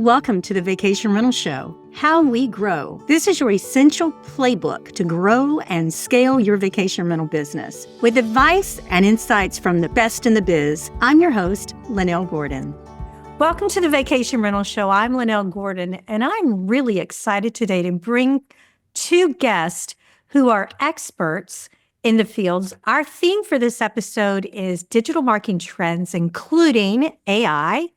Welcome to the Vacation Rental Show, How We Grow. This is your essential playbook to grow and scale your vacation rental business. With advice and insights from the best in the biz, I'm your host, Lynell Gordon. Welcome to the Vacation Rental Show. I'm Lynell Gordon, and I'm really excited today to bring two guests who are experts in the fields. Our theme for this episode is digital marketing trends, including AI,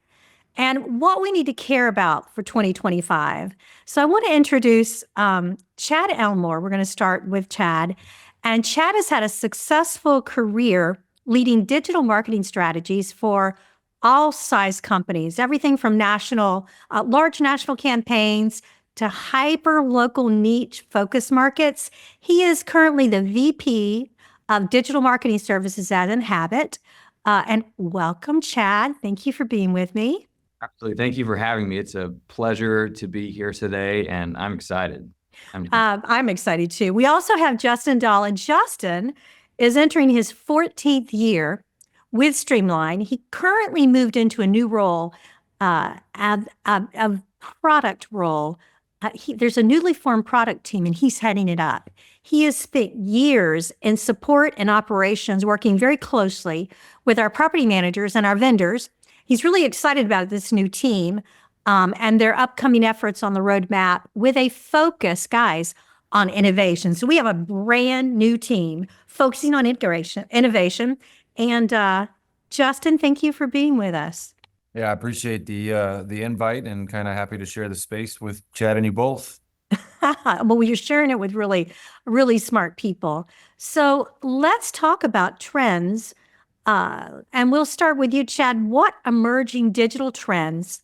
and what we need to care about for 2025. So I want to introduce Chad Elmore. We're going to start with Chad. And Chad has had a successful career leading digital marketing strategies for all size companies, everything from large national campaigns to hyper local niche focus markets. He is currently the VP of Digital Marketing Services at Inhabit. And welcome, Chad. Thank you for being with me. Absolutely. Thank you for having me. It's a pleasure to be here today, and I'm excited. I'm excited too. We also have Justin Dahl, and Justin is entering his 14th year with Streamline. He currently moved into a new role, a product role. There's a newly formed product team, and he's heading it up. He has spent years in support and operations, working very closely with our property managers and our vendors. He's really excited about this new team and their upcoming efforts on the roadmap with a focus, guys, on innovation. So we have a brand new team focusing on innovation. And Justin, thank you for being with us. Yeah, I appreciate the invite and kind of happy to share the space with Chad and you both. Well, you're sharing it with really, really smart people. So let's talk about trends. And we'll start with you, Chad. What emerging digital trends,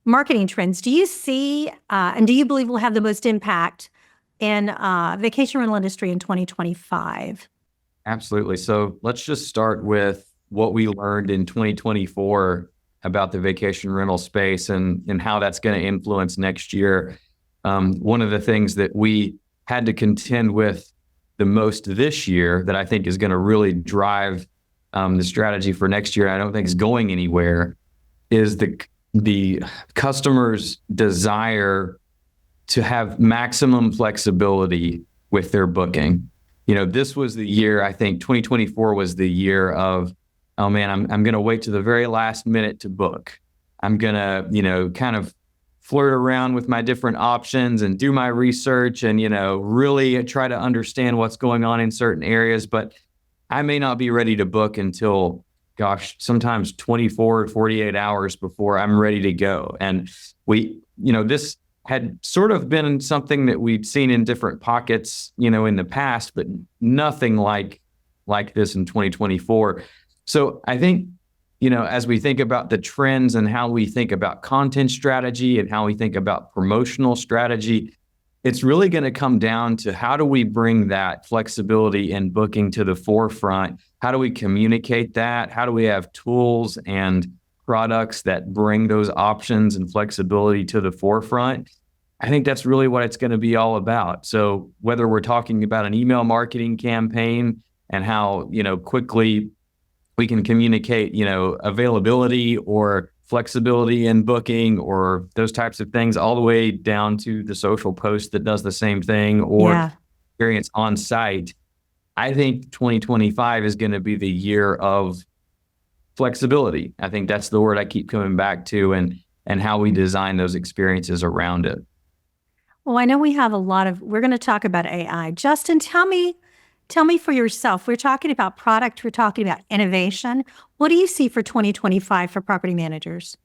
marketing trends, do you see and do you believe will have the most impact in vacation rental industry in 2025? Absolutely. So let's just start with what we learned in 2024 about the vacation rental space and how that's going to influence next year. One of the things that we had to contend with the most this year that I think is going to really drive the strategy for next year, I don't think is going anywhere, is the customer's desire to have maximum flexibility with their booking. You know, this was the year, I think 2024 was the year of, oh man, I'm going to wait to the very last minute to book. I'm going to, kind of flirt around with my different options and do my research and, really try to understand what's going on in certain areas. But I may not be ready to book until, sometimes 24 or 48 hours before I'm ready to go. And this had sort of been something that we'd seen in different pockets, in the past, but nothing like this in 2024. So I think, as we think about the trends and how we think about content strategy and how we think about promotional strategy, it's really going to come down to how do we bring that flexibility in booking to the forefront? How do we communicate that? How do we have tools and products that bring those options and flexibility to the forefront? I think that's really what it's going to be all about. So whether we're talking about an email marketing campaign and how, quickly we can communicate, availability or flexibility in booking or those types of things, all the way down to the social post that does the same thing or experience on site. I think 2025 is going to be the year of flexibility. I think that's the word I keep coming back to and how we design those experiences around it. Well, I know we have we're going to talk about AI. Justin, tell me for yourself, we're talking about product, we're talking about innovation. What do you see for 2025 for property managers?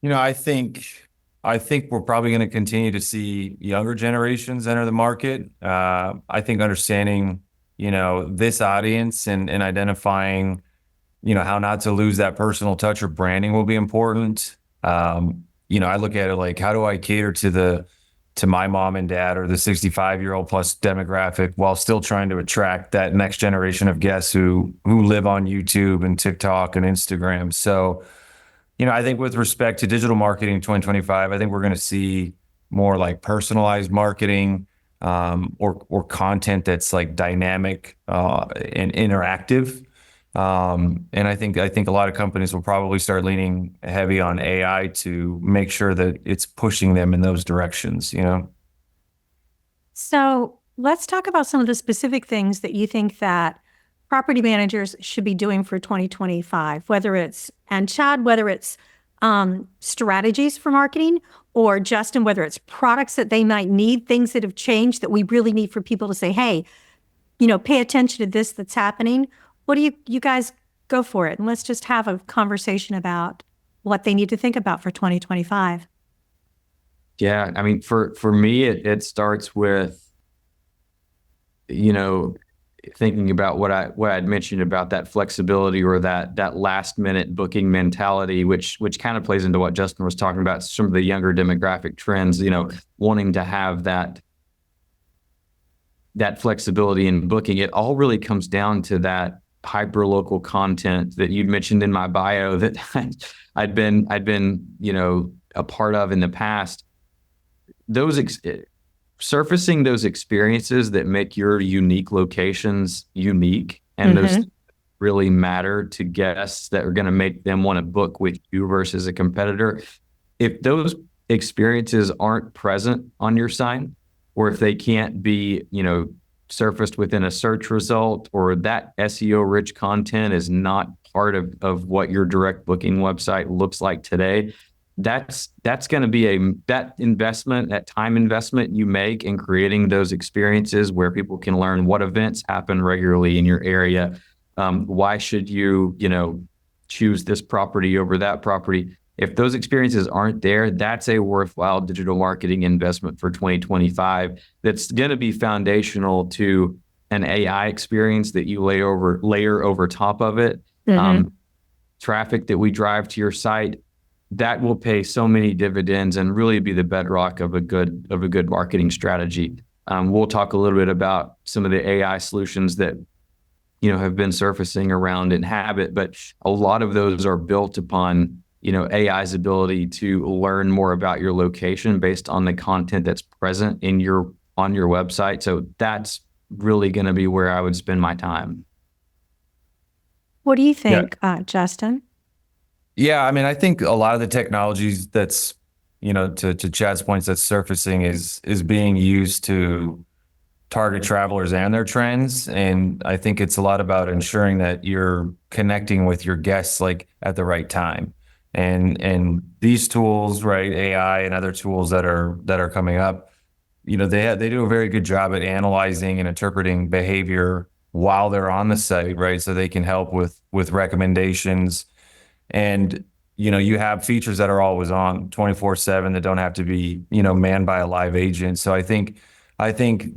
I think we're probably going to continue to see younger generations enter the market. I think understanding, this audience and identifying, how not to lose that personal touch or branding will be important. I look at it like, how do I cater to my mom and dad or the 65-year-old plus demographic while still trying to attract that next generation of guests who live on YouTube and TikTok and Instagram. So, I think with respect to digital marketing in 2025, I think we're going to see more like personalized marketing or content that's like dynamic and interactive. And I think a lot of companies will probably start leaning heavy on AI to make sure that it's pushing them in those directions, you know? So let's talk about some of the specific things that you think that property managers should be doing for 2025, and Chad, whether it's strategies for marketing, or Justin, whether it's products that they might need, things that have changed that we really need for people to say, hey, pay attention to this that's happening. What do you guys go for it? And let's just have a conversation about what they need to think about for 2025. Yeah, I mean, for me, it starts with, thinking about what I'd mentioned about that flexibility or that last minute booking mentality, which kind of plays into what Justin was talking about, some of the younger demographic trends, wanting to have that flexibility in booking. It all really comes down to that hyper local content that you'd mentioned in my bio that I'd been a part of in the past. Surfacing those experiences that make your unique locations unique, and those really matter to guests that are going to make them want to book with you versus a competitor. If those experiences aren't present on your site, or if they can't be, surfaced within a search result, or that SEO rich content is not part of what your direct booking website looks like today, that's going to be that time investment you make in creating those experiences where people can learn what events happen regularly in your area. Why should you, choose this property over that property? If those experiences aren't there, that's a worthwhile digital marketing investment for 2025. That's going to be foundational to an AI experience that you layer over top of it. Traffic that we drive to your site, that will pay so many dividends and really be the bedrock of a good marketing strategy. We'll talk a little bit about some of the AI solutions that have been surfacing around Inhabit, but a lot of those are built upon AI's ability to learn more about your location based on the content that's present on your website. So that's really going to be where I would spend my time. What do you think, Justin? Yeah, I mean, I think a lot of the technologies that's, to Chad's points, that's surfacing is being used to target travelers and their trends. And I think it's a lot about ensuring that you're connecting with your guests like at the right time. And these tools, right, AI and other tools that are coming up, they do a very good job at analyzing and interpreting behavior while they're on the site, right? So they can help with recommendations. And, you have features that are always on 24/7 that don't have to be, manned by a live agent. So I think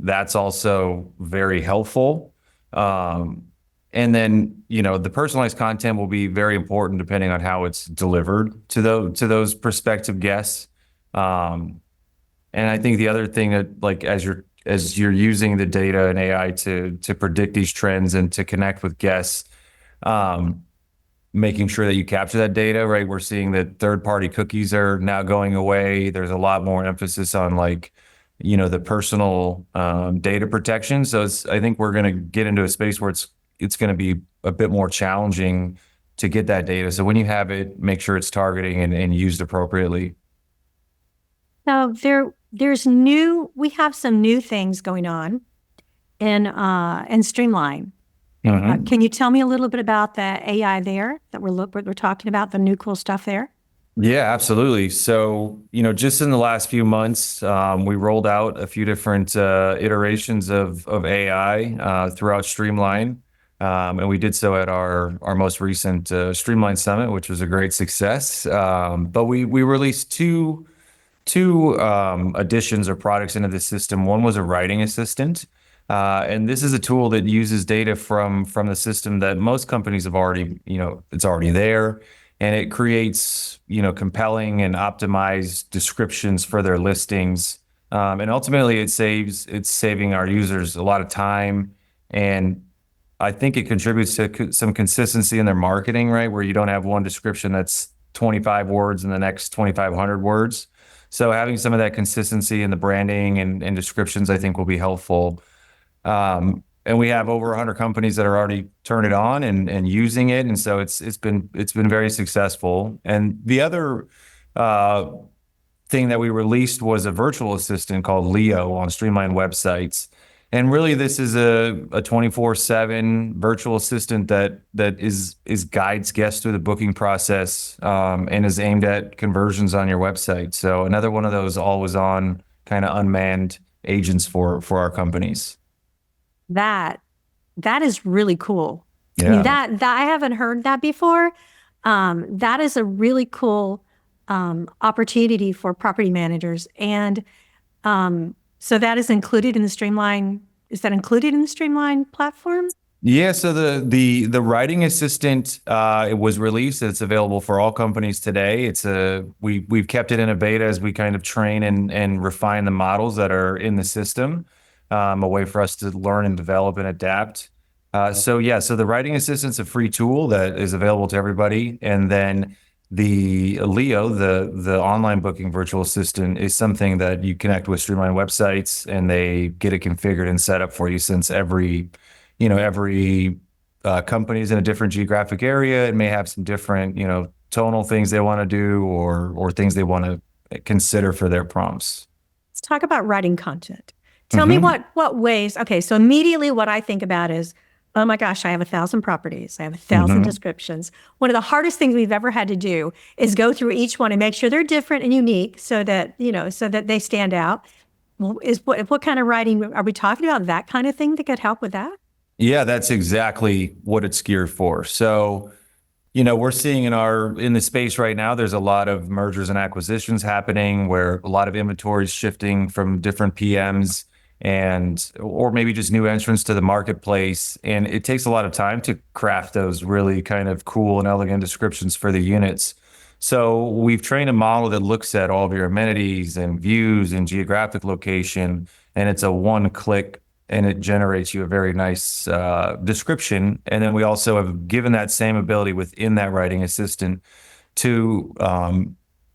that's also very helpful. And then, the personalized content will be very important depending on how it's delivered to those prospective guests. And I think the other thing that, like, as you're using the data and AI to predict these trends and to connect with guests, making sure that you capture that data, right? We're seeing that third-party cookies are now going away. There's a lot more emphasis on the personal data protection. So I think we're going to get into a space where it's going to be a bit more challenging to get that data. So when you have it, make sure it's targeting and used appropriately. So we have some new things going on in Streamline. Can you tell me a little bit about the AI there that we're talking about, the new cool stuff there? Yeah, absolutely. So, just in the last few months, we rolled out a few different iterations of AI throughout Streamline. And we did so at our most recent Streamline Summit, which was a great success. But we released two additions or products into the system. One was a writing assistant. And this is a tool that uses data from the system that most companies have already, it's already there. And it creates, compelling and optimized descriptions for their listings. And ultimately it's saving our users a lot of time. And I think it contributes to some consistency in their marketing, right? Where you don't have one description that's 25 words and the next 2,500 words. So having some of that consistency in the branding and descriptions, I think will be helpful. and we have over 100 companies that are already turned it on and using it. And so it's been very successful. And the other thing that we released was a virtual assistant called Leo on Streamline websites. And really, this is a 24/7 virtual assistant that is guides guests through the booking process, and is aimed at conversions on your website. So another one of those always on kind of unmanned agents for our companies. That is really cool. Yeah. I mean, that I haven't heard that before. That is a really cool opportunity for property managers. And so that is included in the Streamline. Is that included in the Streamline platform? Yeah, so the writing assistant it was released. It's available for all companies today. We've kept it in a beta as we kind of train and refine the models that are in the system, a way for us to learn and develop and adapt. So the writing assistant's a free tool that is available to everybody, and then the Leo, the online booking virtual assistant, is something that you connect with Streamline websites, and they get it configured and set up for you. Since every company is in a different geographic area, it may have some different, tonal things they want to do or things they want to consider for their prompts. Let's talk about writing content. Tell me what ways. Okay, so immediately what I think about is, oh my gosh, I have 1,000 properties. I have 1,000 descriptions. One of the hardest things we've ever had to do is go through each one and make sure they're different and unique so that they stand out. Well, what kind of writing are we talking about? That kind of thing that could help with that? Yeah, that's exactly what it's geared for. So, we're seeing in the space right now, there's a lot of mergers and acquisitions happening where a lot of inventory is shifting from different PMs or maybe just new entrants to the marketplace. And it takes a lot of time to craft those really kind of cool and elegant descriptions for the units. So we've trained a model that looks at all of your amenities and views and geographic location, and it's a one-click, and it generates you a very nice description. And then we also have given that same ability within that writing assistant to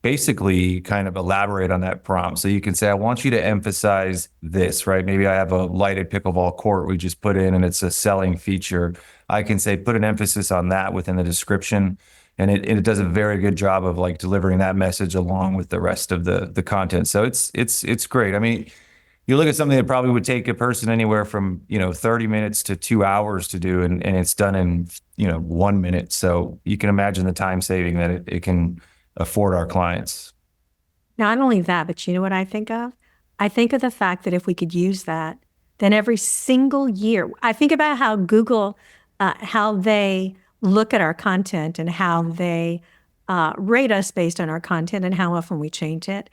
basically kind of elaborate on that prompt. So you can say, I want you to emphasize this, right? Maybe I have a lighted pickleball court we just put in and it's a selling feature. I can say, put an emphasis on that within the description. And it does a very good job of like delivering that message along with the rest of the content. So it's great. I mean, you look at something that probably would take a person anywhere from 30 minutes to 2 hours to do, and it's done in 1 minute. So you can imagine the time saving that it can afford our clients. Not only that, but you know what I think of? I think of the fact that if we could use that, then every single year, I think about how Google, how they look at our content and how they rate us based on our content and how often we change it.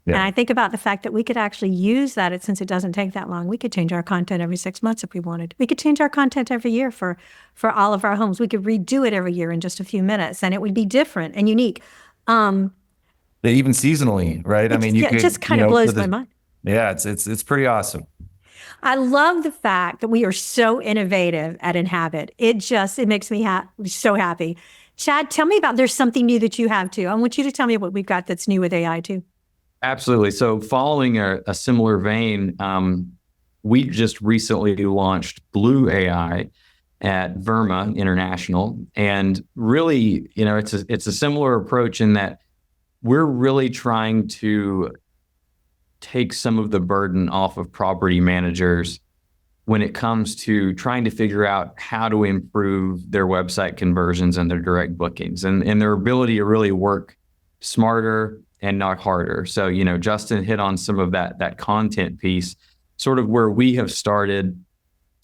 Yeah. And I think about the fact that we could actually use that, since it doesn't take that long. We could change our content every 6 months if we wanted. We could change our content every year for all of our homes. We could redo it every year in just a few minutes, and it would be different and unique. Even seasonally, right? I mean, it just kind of blows my mind. Yeah, it's pretty awesome. I love the fact that we are so innovative at Inhabit. It makes me so happy. Chad, tell me about, there's something new that you have too. I want you to tell me what we've got that's new with AI too. Absolutely. So following a similar vein, we just recently launched Blue AI at Verma International. And really, it's a similar approach in that we're really trying to take some of the burden off of property managers when it comes to trying to figure out how to improve their website conversions and their direct bookings and their ability to really work smarter and not harder. So, Justin hit on some of that content piece. Sort of where we have started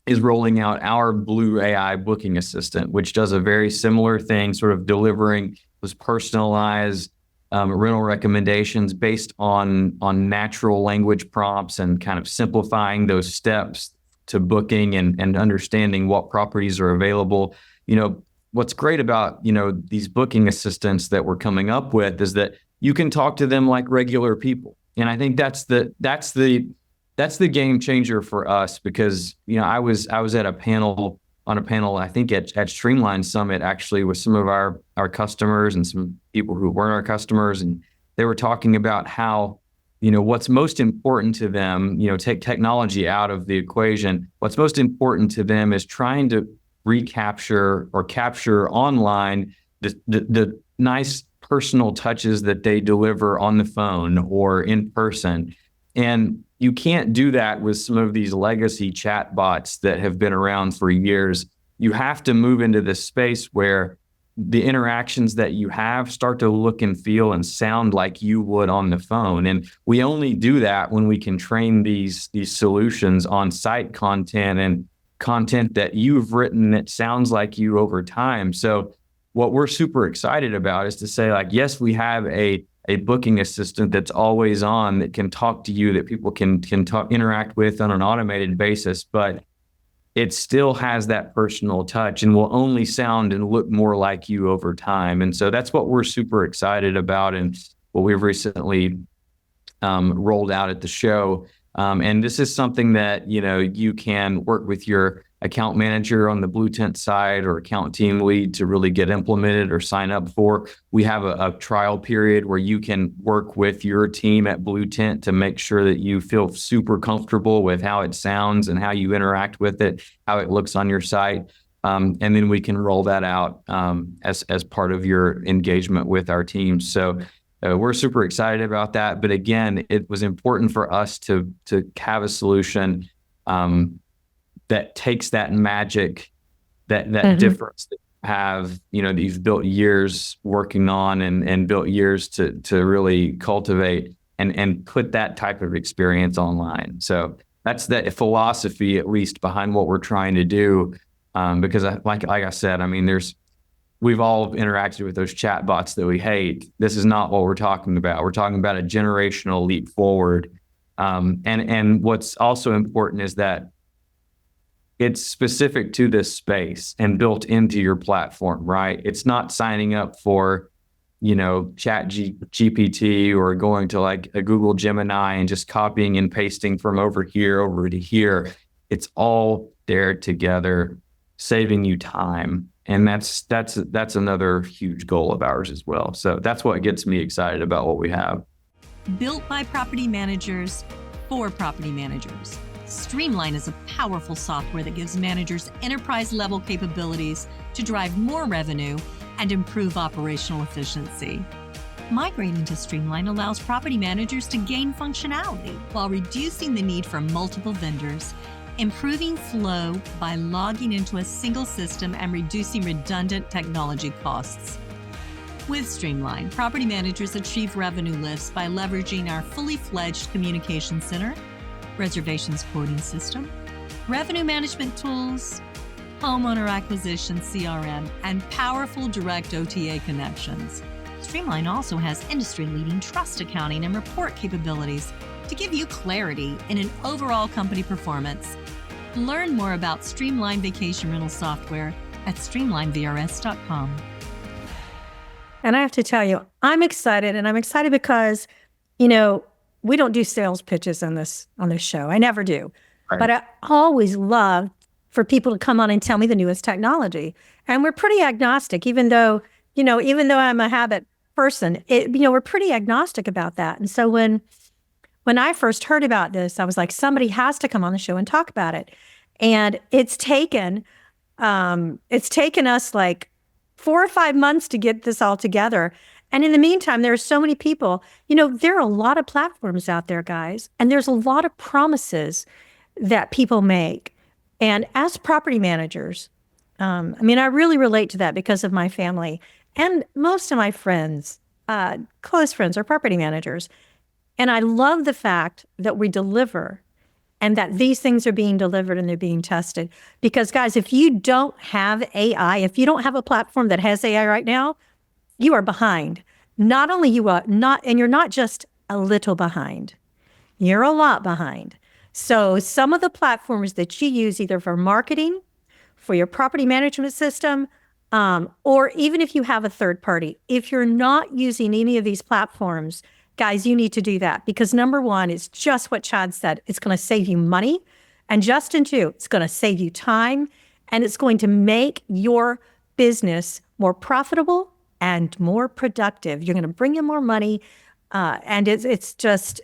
is rolling out our Blue AI booking assistant, which does a very similar thing, sort of delivering those personalized rental recommendations based on natural language prompts and kind of simplifying those steps to booking and understanding what properties are available. What's great about, these booking assistants that we're coming up with is that you can talk to them like regular people. And I think that's the game changer for us, because, I was at a panel, I think at Streamline Summit, actually, with some of our customers and some people who weren't our customers. And they were talking about how what's most important to them, take technology out of the equation. What's most important to them is trying to recapture or capture online the nice personal touches that they deliver on the phone or in person. And you can't do that with some of these legacy chat bots that have been around for years. You have to move into this space where the interactions that you have start to look and feel and sound like you would on the phone. And we only do that when we can train these solutions on site content and content that you've written that sounds like you over time. So what we're super excited about is to say, like, yes, we have a booking assistant that's always on, that can talk to you, that people can interact with on an automated basis, but it still has that personal touch and will only sound and look more like you over time. And so that's what we're super excited about and what we've recently rolled out at the show. And this is something that, you can work with your account manager on the Blue Tent side or account team lead to really get implemented or sign up for. We have a trial period where you can work with your team at Blue Tent to make sure that you feel super comfortable with how it sounds and how you interact with it, how it looks on your site. And then we can roll that out as part of your engagement with our team. So we're super excited about that. But again, it was important for us to have a solution that takes that magic, that difference that you have, that you've built years working on and built years to really cultivate and put that type of experience online. So that's the philosophy, at least, behind what we're trying to do. Because like I said, we've all interacted with those chat bots that we hate. This is not what we're talking about. We're talking about a generational leap forward. And what's also important is that it's specific to this space and built into your platform, right? It's not signing up for, Chat GPT or going to like a Google Gemini and just copying and pasting from over here over to here. It's all there together, saving you time. And that's another huge goal of ours as well. So that's what gets me excited about what we have. Built by property managers for property managers, Streamline is a powerful software that gives managers enterprise-level capabilities to drive more revenue and improve operational efficiency. Migrating to Streamline allows property managers to gain functionality while reducing the need for multiple vendors, improving flow by logging into a single system and reducing redundant technology costs. With Streamline, property managers achieve revenue lifts by leveraging our fully fledged communication center, reservations quoting system, revenue management tools, homeowner acquisition CRM, and powerful direct OTA connections. Streamline also has industry-leading trust accounting and report capabilities to give you clarity in an overall company performance. Learn more about Streamline Vacation Rental Software at streamlinevrs.com. And I have to tell you, I'm excited, and I'm excited because, we don't do sales pitches on this show. I never do. Right. But I always love for people to come on and tell me the newest technology. And we're pretty agnostic, even though I'm a habit person, we're pretty agnostic about that. And so when I first heard about this, I was like, somebody has to come on the show and talk about it. And it's taken us like 4 or 5 months to get this all together. And in the meantime, there are so many people, there are a lot of platforms out there, guys, and there's a lot of promises that people make. And as property managers, I really relate to that because of my family, and most of my friends, close friends, are property managers. And I love the fact that we deliver and that these things are being delivered and they're being tested. Because, guys, if you don't have AI, if you don't have a platform that has AI right now, you are behind. Not only you are not, and you're not just a little behind, you're a lot behind. So some of the platforms that you use either for marketing, for your property management system, or even if you have a third party, if you're not using any of these platforms, guys, you need to do that, because number one is just what Chad said. It's going to save you money. And Justin, too, it's going to save you time, and it's going to make your business more profitable and more productive. You're going to bring in more money. And it's just,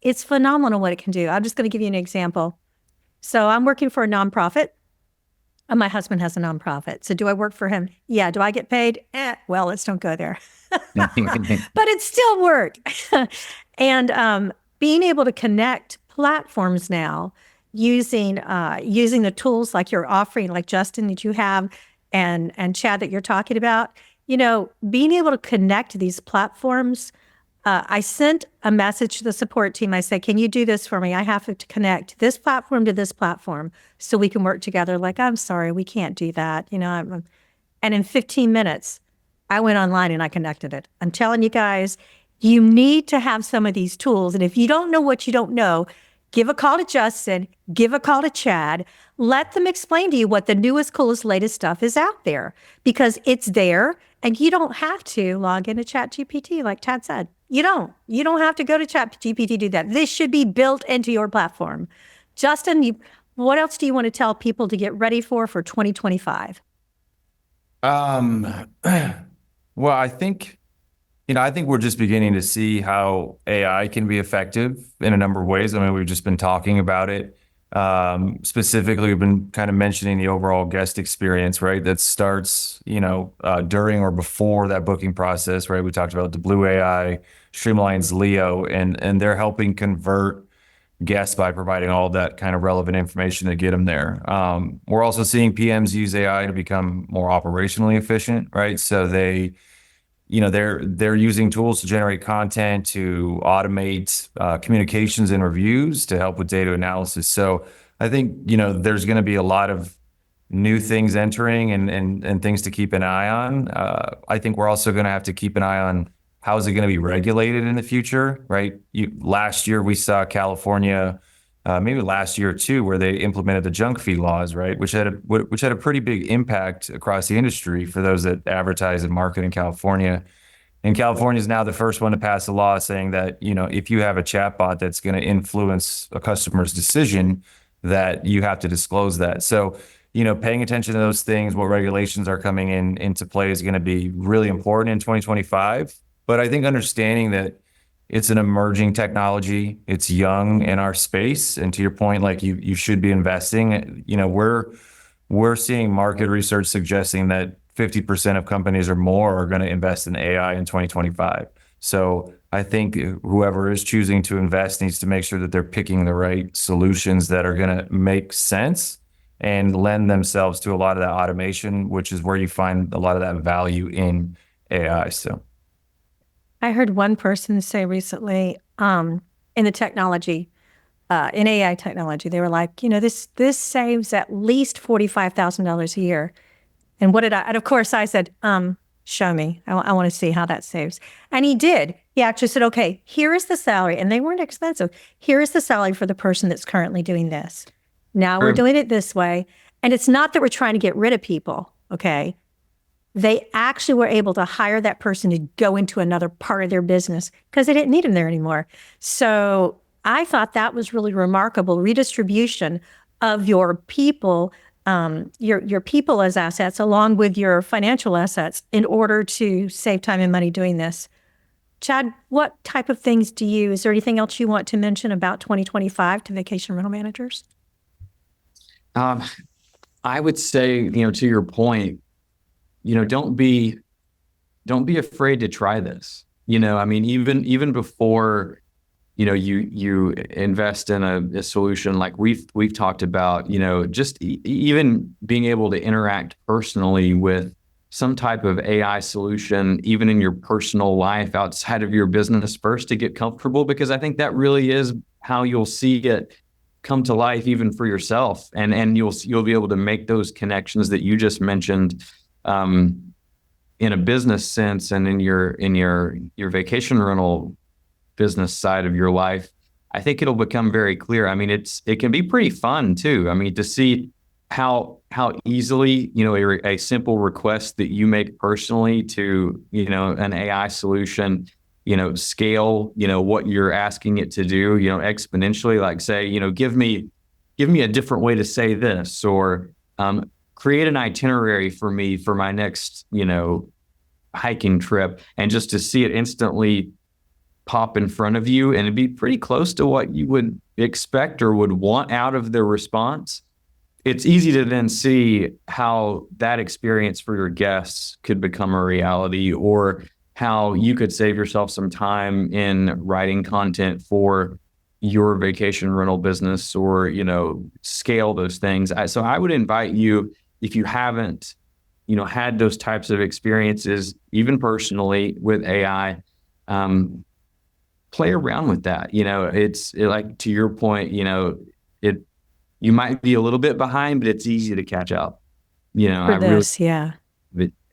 It's phenomenal what it can do. I'm just going to give you an example. So I'm working for a nonprofit. And my husband has a nonprofit. So do I work for him? Yeah. Do I get paid? Well, let's don't go there. But it's still work. And being able to connect platforms now using the tools like you're offering, like Justin that you have, and Chad that you're talking about, being able to connect these platforms. I sent a message to the support team. I said, can you do this for me? I have to connect this platform to this platform so we can work together. Like, I'm sorry, we can't do that. And in 15 minutes, I went online and I connected it. I'm telling you guys, you need to have some of these tools. And if you don't know what you don't know, give a call to Justin, give a call to Chad, let them explain to you what the newest, coolest, latest stuff is out there, because it's there and you don't have to log into ChatGPT like Chad said. You don't have to go to ChatGPT to do that. This should be built into your platform. Justin, what else do you want to tell people to get ready for 2025? Well, I think we're just beginning to see how AI can be effective in a number of ways. I mean, we've just been talking about it. Specifically, we've been kind of mentioning the overall guest experience, right? That starts, during or before that booking process, right? We talked about the Blue AI, Streamline's Leo, and they're helping convert guests by providing all that kind of relevant information to get them there. We're also seeing PMs use AI to become more operationally efficient, right? So they're using tools to generate content, to automate communications and reviews, to help with data analysis. So I think, there's going to be a lot of new things entering and things to keep an eye on. I think we're also going to have to keep an eye on how is it going to be regulated in the future, right? Last year we saw California, maybe last year too, where they implemented the junk fee laws, right? Which had a pretty big impact across the industry for those that advertise and market in California. And California is now the first one to pass a law saying that, if you have a chatbot that's going to influence a customer's decision, that you have to disclose that. So, paying attention to those things, what regulations are coming into play is going to be really important in 2025. But I think understanding that it's an emerging technology, it's young in our space, and to your point, like you should be investing. We're seeing market research suggesting that 50% of companies or more are going to invest in AI in 2025. So I think whoever is choosing to invest needs to make sure that they're picking the right solutions that are going to make sense and lend themselves to a lot of that automation, which is where you find a lot of that value in AI. So I heard one person say recently, in the technology, in AI technology, they were like, this saves at least $45,000 a year. And and of course I said, show me, I want to see how that saves. And he did. He actually said, okay, here is the salary. And they weren't expensive. Here is the salary for the person that's currently doing this. Now we're doing it this way. And it's not that we're trying to get rid of people. Okay. They actually were able to hire that person to go into another part of their business because they didn't need them there anymore. So I thought that was really remarkable redistribution of your people, your people as assets, along with your financial assets, in order to save time and money doing this. Chad, what type of things is there anything else you want to mention about 2025 to vacation rental managers? I would say, to your point, don't be afraid to try this. Even before, you invest in a solution like we've talked about, just even being able to interact personally with some type of AI solution, even in your personal life outside of your business first, to get comfortable, because I think that really is how you'll see it come to life, even for yourself, and you'll be able to make those connections that you just mentioned. In a business sense and in your vacation rental business side of your life, I think it'll become very clear. It can be pretty fun too. To see how easily, a simple request that you make personally to, an AI solution, scale, what you're asking it to do, exponentially, like say, give me a different way to say this, or, create an itinerary for me for my next, hiking trip, and just to see it instantly pop in front of you and it'd be pretty close to what you would expect or would want out of the response, it's easy to then see how that experience for your guests could become a reality, or how you could save yourself some time in writing content for your vacation rental business, or, scale those things. So I would invite you, if you haven't, had those types of experiences, even personally with AI, play around with that. Like, to your point, you might be a little bit behind, but it's easy to catch up. For this, yeah.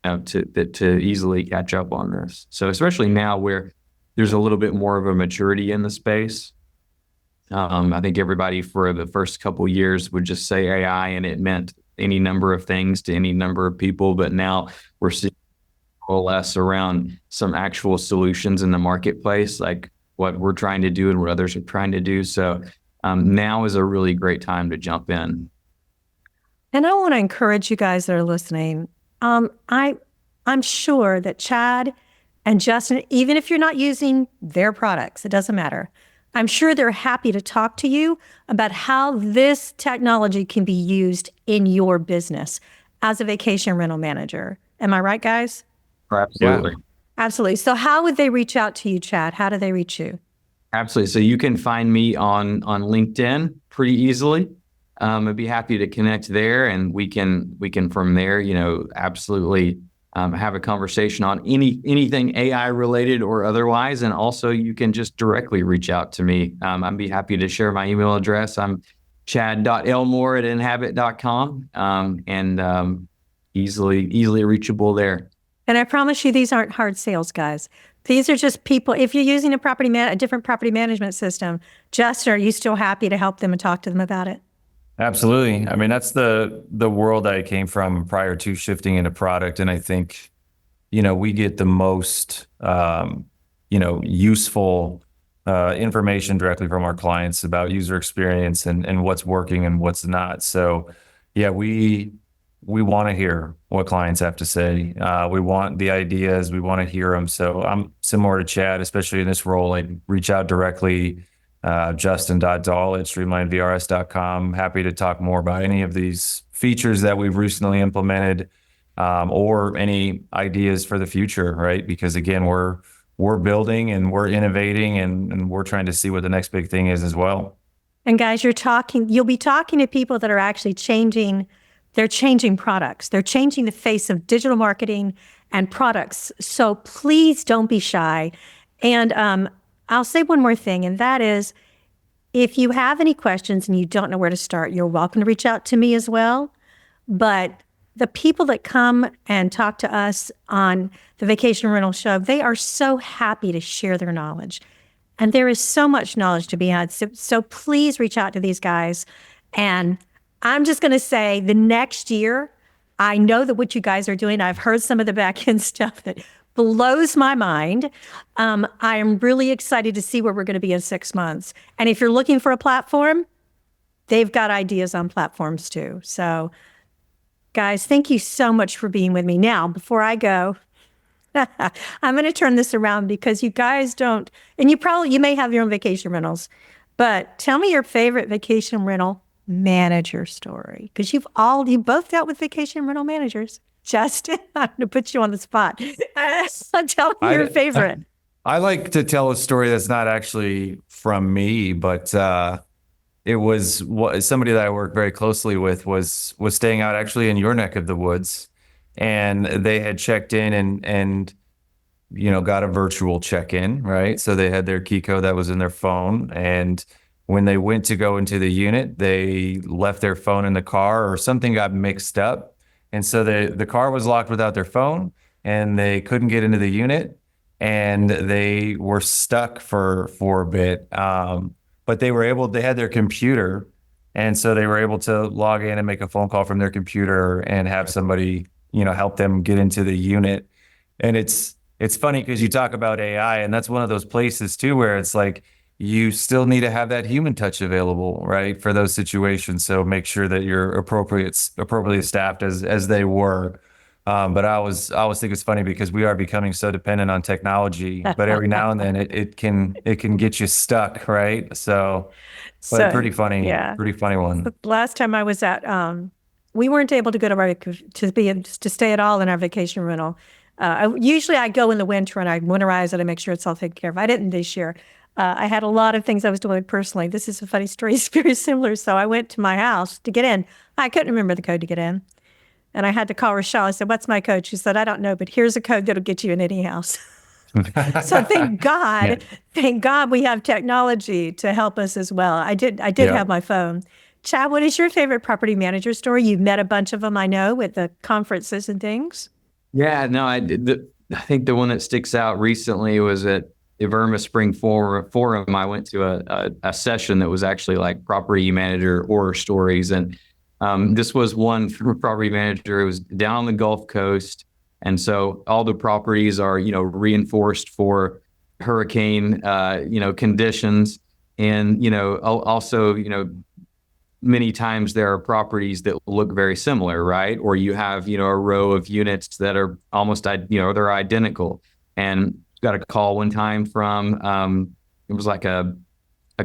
To easily catch up on this. So especially now where there's a little bit more of a maturity in the space. I think everybody for the first couple of years would just say AI and it meant any number of things to any number of people. But now we're seeing less around some actual solutions in the marketplace, like what we're trying to do and what others are trying to do. So now is a really great time to jump in. And I want to encourage you guys that are listening. I'm sure that Chad and Justin, even if you're not using their products, it doesn't matter. I'm sure they're happy to talk to you about how this technology can be used in your business as a vacation rental manager. Am I right, guys? Absolutely. Yeah. Absolutely. So how would they reach out to you, Chad? How do they reach you? Absolutely. So you can find me on LinkedIn pretty easily. I'd be happy to connect there, and we can from there, absolutely have a conversation on anything AI related or otherwise. And also you can just directly reach out to me. I'd be happy to share my email address. I'm chad.elmore@inhabit.com, and easily reachable there. And I promise you, these aren't hard sales, guys. These are just people. If you're using a different property management system, Justin, are you still happy to help them and talk to them about it? Absolutely. I mean, that's the world I came from prior to shifting into product. And I think, we get the most, useful information directly from our clients about user experience and what's working and what's not. So yeah, we want to hear what clients have to say. We want the ideas. We want to hear them. So I'm similar to Chad, especially in this role. I reach out directly, justin.dahl@streamlinevrs.com. Happy to talk more about any of these features that we've recently implemented, or any ideas for the future, right? Because again, we're building and we're innovating, and we're trying to see what the next big thing is as well. And guys, you'll be talking to people that are actually changing products. They're changing the face of digital marketing and products. So please don't be shy. And I'll say one more thing, and that is, if you have any questions and you don't know where to start, you're welcome to reach out to me as well. But the people that come and talk to us on the Vacation Rental Show, they are so happy to share their knowledge. And there is so much knowledge to be had. So please reach out to these guys. And I'm just going to say, the next year, I know that what you guys are doing, I've heard some of the back end stuff that blows my mind. I am really excited to see where we're going to be in 6 months. And if you're looking for a platform, they've got ideas on platforms too. So guys, thank you so much for being with me. Now, before I go, I'm going to turn this around, because you guys don't, and you may have your own vacation rentals, but tell me your favorite vacation rental manager story, because you both dealt with vacation rental managers. Justin, I'm going to put you on the spot. Tell me your favorite. I like to tell a story that's not actually from me, but it was somebody that I work very closely with was staying out actually in your neck of the woods, and they had checked in and got a virtual check-in, right? So they had their key code that was in their phone, and when they went to go into the unit, they left their phone in the car, or something got mixed up. And so the car was locked without their phone, and they couldn't get into the unit, and they were stuck for a bit. But they had their computer, and so they were able to log in and make a phone call from their computer and have somebody, help them get into the unit. And it's funny because you talk about AI, and that's one of those places too where it's like, you still need to have that human touch available, right, for those situations. So make sure that you're appropriately staffed as they were. But I always think it's funny because we are becoming so dependent on technology, but every now and then it can get you stuck, right? So, but pretty funny, pretty funny one. Last time I was at, we weren't able to go to stay at all in our vacation rental. Usually I go in the winter and I winterize it and make sure it's all taken care of. I didn't this year. I had a lot of things I was doing personally. This is a funny story. It's very similar. So I went to my house to get in. I couldn't remember the code to get in. And I had to call Rochelle. I said, "What's my code?" She said, "I don't know, but here's a code that'll get you in any house." So thank God we have technology to help us as well. I did have my phone. Chad, what is your favorite property manager story? You've met a bunch of them, I know, with the conferences and things. Yeah, no, I think the one that sticks out recently was at Irma Spring Forum. I went to a session that was actually like property manager horror stories. And this was one from a property manager. It was down on the Gulf Coast. And so all the properties are, reinforced for hurricane, conditions. And, also, many times there are properties that look very similar, right? Or you have, a row of units that are almost, they're identical. And got a call one time from, it was like a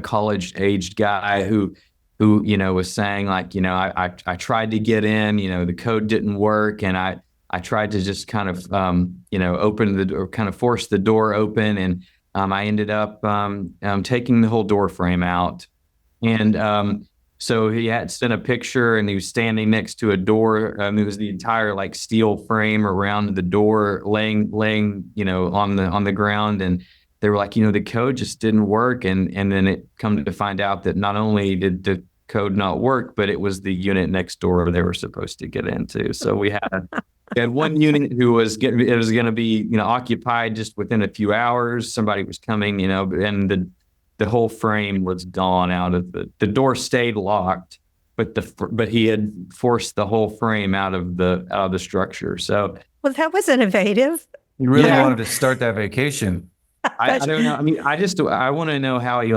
college-aged guy who was saying like, I tried to get in, the code didn't work. And I tried to just kind of, open the door, kind of force the door open. And I ended up taking the whole door frame out. And so he had sent a picture and he was standing next to a door. It was the entire like steel frame around the door laying, on the ground. And they were like, the code just didn't work. And then it come to find out that not only did the code not work, but it was the unit next door they were supposed to get into. So we had one unit who was going to be, occupied just within a few hours. Somebody was coming, and the whole frame was gone out of the door stayed locked, but he had forced the whole frame out of the structure. So, well, that was innovative. You really wanted to start that vacation. I don't know. I mean, I want to know how he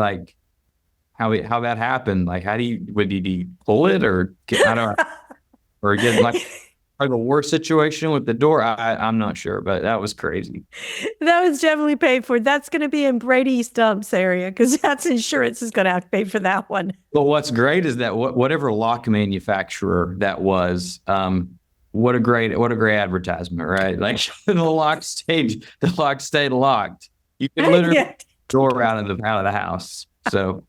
how that happened. Like, would he pull it or get like the worst situation with the door? I'm not sure, but that was crazy. That was definitely paid for. That's going to be in Brady Stump's area because that's insurance is going to have to pay for that one. But what's great is that whatever lock manufacturer that was, what a great advertisement, right? Like the lock stayed locked. You can literally get the door out of the house. So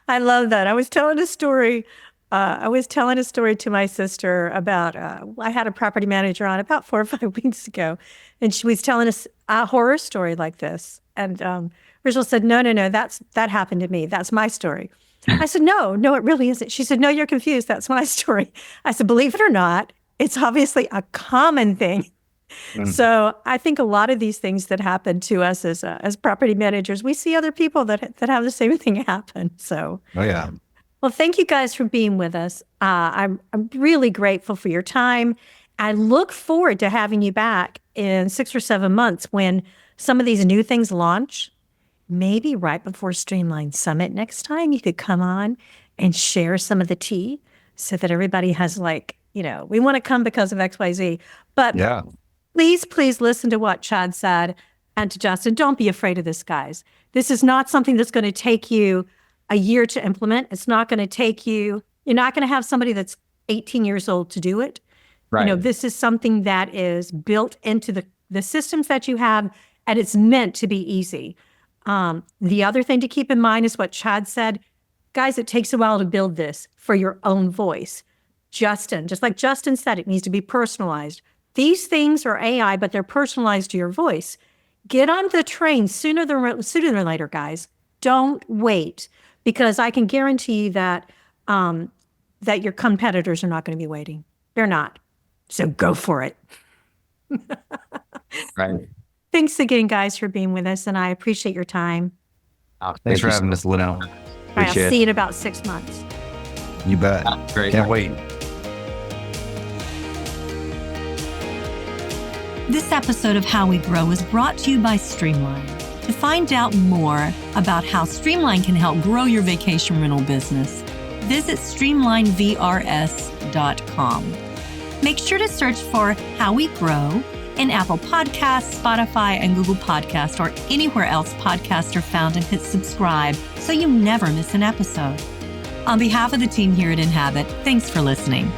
I love that. I was telling a story to my sister about, I had a property manager on about 4 or 5 weeks ago, and she was telling us a horror story like this. And Rachel said, no, that happened to me. That's my story. I said, no, it really isn't. She said, no, you're confused. That's my story. I said, believe it or not, it's obviously a common thing. So I think a lot of these things that happen to us as property managers, we see other people that have the same thing happen. So, oh yeah. Well, thank you guys for being with us. I'm really grateful for your time. I look forward to having you back in 6 or 7 months when some of these new things launch. Maybe right before Streamline Summit next time, you could come on and share some of the tea so that everybody has we want to come because of XYZ. But yeah. Please listen to what Chad said and to Justin. Don't be afraid of this, guys. This is not something that's going to take you a year to implement. It's not going to take you're not going to have somebody that's 18 years old to do it. Right. This is something that is built into the systems that you have, and it's meant to be easy. The other thing to keep in mind is what Chad said. Guys, it takes a while to build this for your own voice. Just like Justin said, it needs to be personalized. These things are AI, but they're personalized to your voice. Get on the train sooner than later, guys. Don't wait, because I can guarantee you that your competitors are not going to be waiting. They're not. So go for it. Right. Thanks again, guys, for being with us, and I appreciate your time. Thanks for having us, Lynell. All right, I'll see you in about 6 months. You bet. Great. Can't wait. This episode of How We Grow is brought to you by Streamline. To find out more about how Streamline can help grow your vacation rental business, visit streamlinevrs.com. Make sure to search for How We Grow in Apple Podcasts, Spotify, and Google Podcasts, or anywhere else podcasts are found, and hit subscribe so you never miss an episode. On behalf of the team here at Inhabit, thanks for listening.